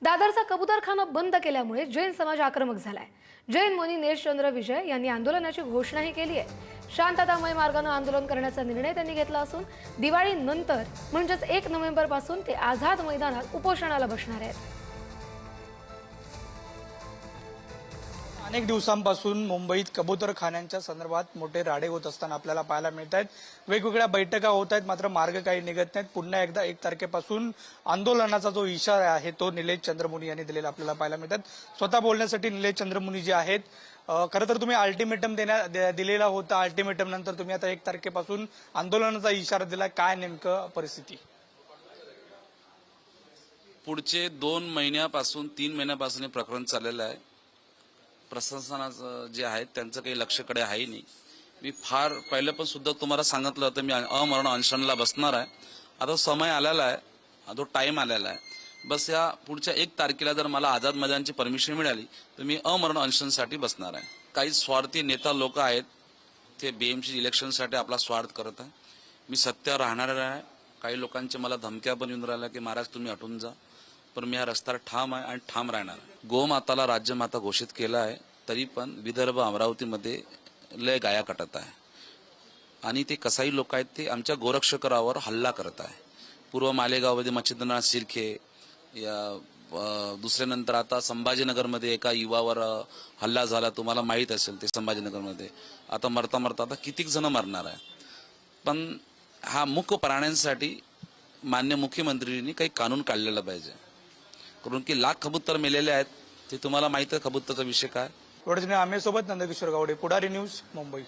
दादरचा कबूतरखाना बंद केल्यामुळे जैन समाज आक्रमक झालाय। जैन मुनी नेशचंद्र विजय यांनी आंदोलनाची घोषणाही केली आहे। शांततामय मार्गाने आंदोलन करण्याचा निर्णय त्यांनी घेतला असून दिवाळीनंतर म्हणजेच 1 नोव्हेंबर पासून ते आझाद मैदानात उपोषणाला बसणार आहेत। अनेक दिवसांपासून मुंबईत कबूतरखान्यांच्या संदर्भात मोठे राडे होत असताना आपल्याला पाहायला मिळत आहेत। वेगवेगळ्या बैठका होत आहेत, मात्र मार्ग काही निघत नाहीत। पुन्हा एकदा 1 तारखेपासून आंदोलनाचा जो इशारा आहे तो निलेश चंद्रमुनी यांनी दिलेला आपल्याला पाहायला मिळतात। स्वतः बोलण्यासाठी निलेश चंद्रमुनी जे आहेत, खरं तर तुम्ही अल्टिमेटम दिलेला होता। अल्टिमेटम नंतर तुम्ही आता 1 तारखेपासून आंदोलनाचा इशारा दिला, काय नेमकं परिस्थिती? पुढचे 2 महिन्यापासून 3 महिन्यापासून हे प्रकरण चाललेलं आहे। प्रशासनाचं जे आहे त्यांचं काही लक्षकडे आहे नाही। मी फार पहिले पण सुद्धा तुम्हाला सांगितलं होतं मी अमरण अनशनला बसणार आहे। आता समय आलेला आहे, तो टाइम आलेला आहे। बस या पुढच्या 1 तारखेला जर मला आझाद मैदानची परमिशन मिळाली तर मी अमरण अनशनसाठी बसणार आहे। काही स्वार्थी नेता लोक आहेत, ते बीएमसी इलेक्शनसाठी आपला स्वार्थ करत आहे। मी सत्यावर राहणार आहे। काही लोकांचे मला धमक्या पण येऊन राहिल्या की महाराज तुम्ही हटून जा, पण मी या रस्त्यावर ठाम आहे आणि ठाम राहणार आहे। गोमाताला राज्यमाता घोषित केलं आहे, तरी पण विदर्भ अमरावतीमध्ये लय गाया कटत आहे आणि ते कसाई लोक आहेत ते आमच्या गोरक्षकावर हल्ला करत आहे। पूर्व मालेगावमध्ये मच्छिंद्रनाथ शिर्के या दुसऱ्यानंतर आता संभाजीनगरमध्ये एका युवावर हल्ला झाला, तुम्हाला माहीत असेल ते संभाजीनगरमध्ये। आता मरता मरता आता कितीक जण मरणार आहे। पण हा मुख्य प्राण्यांसाठी मान्य मुख्यमंत्र्यांनी काही कानून काढलेलं पाहिजे, कारण की लाख कबूतर मेलेले आहेत। ते तुम्हाला माहिती आहे कबूतरचा विषय काय। आम्ही सोबत नंदकिशोर गावडे, पुढारी न्यूज, मुंबई।